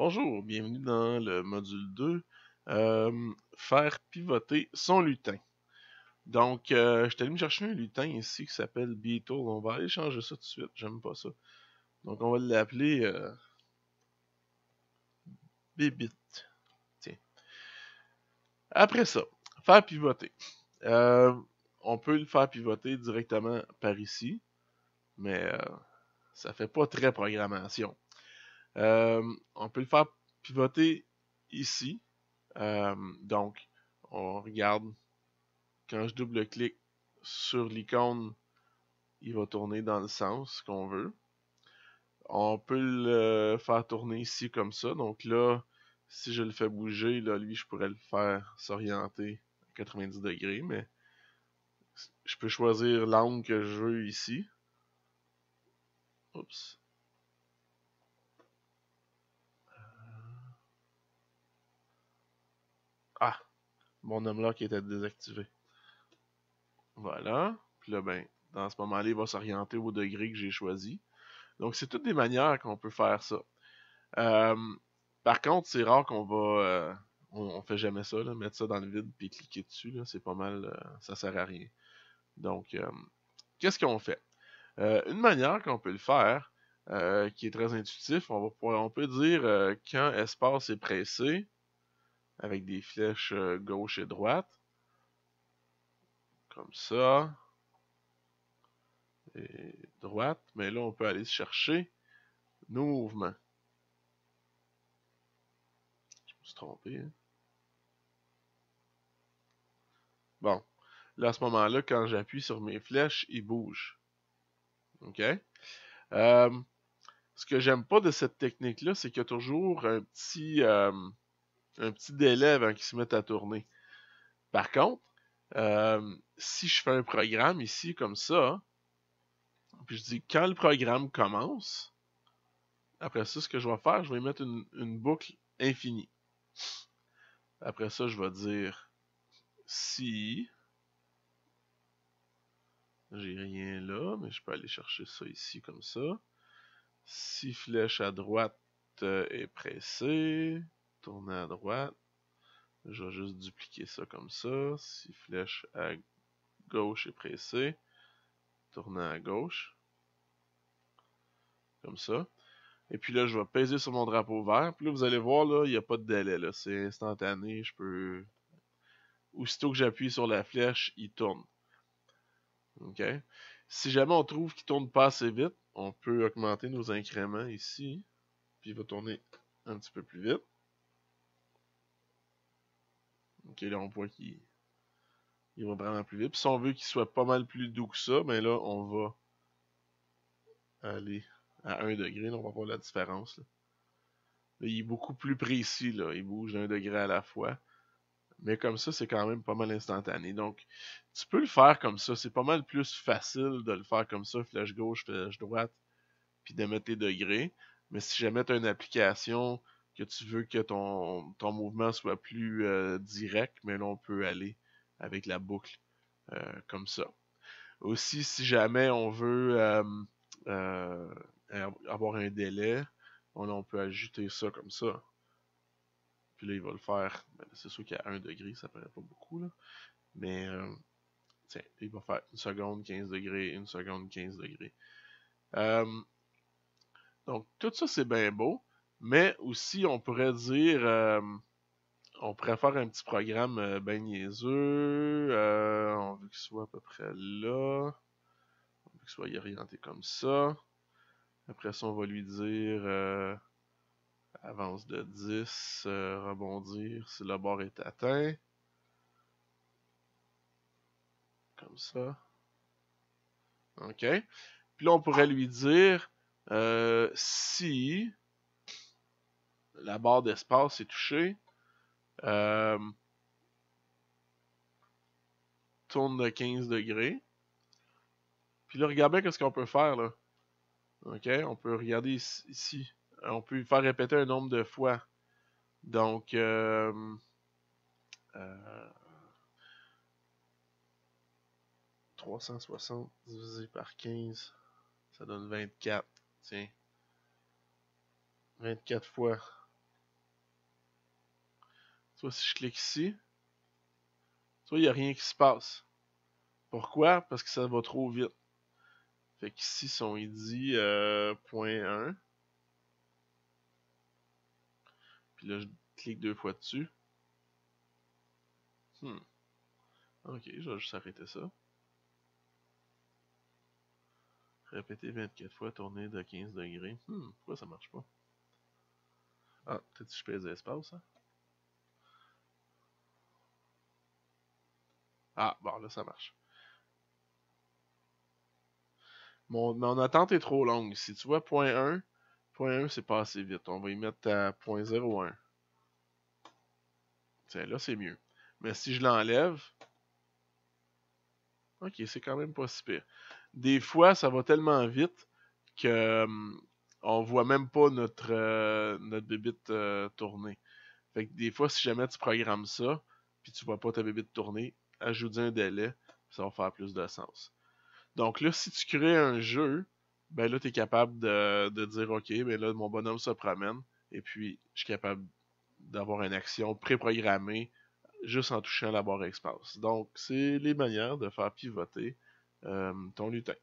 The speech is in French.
Bonjour, bienvenue dans le module 2, faire pivoter son lutin. Donc, je suis allé me chercher un lutin ici qui s'appelle Beetle. On va aller changer ça tout de suite, j'aime pas ça. Donc, on va l'appeler Bibit. Tiens. Après ça, faire pivoter. Euh, on peut le faire pivoter directement par ici, mais ça fait pas très programmation. On peut le faire pivoter ici. Donc, on regarde, quand je double-clique sur l'icône, il va tourner dans le sens qu'on veut. On peut le faire tourner ici comme ça. Donc là, si je le fais bouger, là, lui, je pourrais le faire s'orienter à 90 degrés, mais je peux choisir l'angle que je veux ici. Oups. Ah, mon unlock était désactivé. Voilà. Puis là, ben, dans ce moment-là, il va s'orienter au degré que j'ai choisi. Donc, c'est toutes des manières qu'on peut faire ça. Euh, Par contre, c'est rare qu'on va. On fait jamais ça, là, mettre ça dans le vide puis cliquer dessus. C'est pas mal. Ça sert à rien. Donc, qu'est-ce qu'on fait? Une manière qu'on peut le faire, qui est très intuitif, on peut dire quand espace est pressé, avec des flèches gauche et droite, comme ça, et droite, mais là, on peut aller chercher nos mouvements. Je me suis trompé, hein? Bon. Là, à ce moment-là, quand j'appuie sur mes flèches, ils bougent. OK? Ce que j'aime pas de cette technique-là, c'est qu'il y a toujours un petit délai avant qu'ils se mettent à tourner. Par contre, si je fais un programme ici comme ça, puis je dis quand le programme commence, après ça, ce que je vais faire, je vais mettre une boucle infinie. Après ça, je vais dire si j'ai rien là, mais je peux aller chercher ça ici comme ça. Si flèche à droite est pressée, tourner à droite. Je vais juste dupliquer ça comme ça. Si flèche à gauche est pressée, tourner à gauche. Comme ça. Et puis là, je vais peser sur mon drapeau vert. Puis là, vous allez voir, là, il n'y a pas de délai. Là. C'est instantané. Je peux. Aussitôt que j'appuie sur la flèche, il tourne. OK? Si jamais on trouve qu'il tourne pas assez vite, on peut augmenter nos incréments ici. Puis il va tourner un petit peu plus vite. OK, là, on voit qu'il va vraiment plus vite. Puis si on veut qu'il soit pas mal plus doux que ça, ben là, on va aller à 1 degré. Là, on va voir la différence. Là. Là, il est beaucoup plus précis. Là. Il bouge d'1 degré à la fois. Mais comme ça, c'est quand même pas mal instantané. Donc, tu peux le faire comme ça. C'est pas mal plus facile de le faire comme ça, flèche gauche, flèche droite, puis de mettre tes degrés. Mais si jamais tu as une application que tu veux que ton mouvement soit plus direct, mais là, on peut aller avec la boucle comme ça. Aussi, si jamais on veut avoir un délai, on peut ajouter ça comme ça. Puis là, il va le faire. Ben, c'est sûr qu'à 1 degré, ça paraît pas beaucoup, là. Mais, tiens, il va faire 1 seconde, 15 degrés, 1 seconde, 15 degrés. Donc, tout ça, c'est bien beau. Mais aussi, on pourrait dire, on pourrait faire un petit programme bien niaiseux. On veut qu'il soit à peu près là. On veut qu'il soit orienté comme ça. Après ça, on va lui dire avance de 10, rebondir si le bord est atteint. Comme ça. OK. Puis là, on pourrait lui dire si la barre d'espace est touchée, tourne de 15 degrés. Puis là, regardez bien ce qu'on peut faire là. OK, on peut regarder ici. On peut faire répéter un nombre de fois. Donc, 360 divisé par 15, ça donne 24. Tiens, 24 fois. Tu vois, si je clique ici, tu vois, il n'y a rien qui se passe. Pourquoi? Parce que ça va trop vite. Fait qu'ici, si on y dit point 1, puis là, je clique 2 fois dessus. Ok, je vais juste arrêter ça. Répéter 24 fois, tourner de 15 degrés. Pourquoi ça marche pas? Ah, peut-être que je pèse l'espace, hein? Ah, bon, là, ça marche. Mon attente est trop longue. Si tu vois point 1, c'est pas assez vite. On va y mettre à point 0,1. Tiens, là, c'est mieux. Mais si je l'enlève, ok, c'est quand même pas si pire. Des fois, ça va tellement vite que on voit même pas notre bébite tourner. Fait que des fois, si jamais tu programmes ça, puis tu vois pas ta bébite tourner, ajoute un délai, ça va faire plus de sens. Donc là, si tu crées un jeu, ben là, tu es capable de dire, OK, ben là, mon bonhomme se promène, et puis je suis capable d'avoir une action préprogrammée juste en touchant la barre espace. Donc, c'est les manières de faire pivoter ton lutin.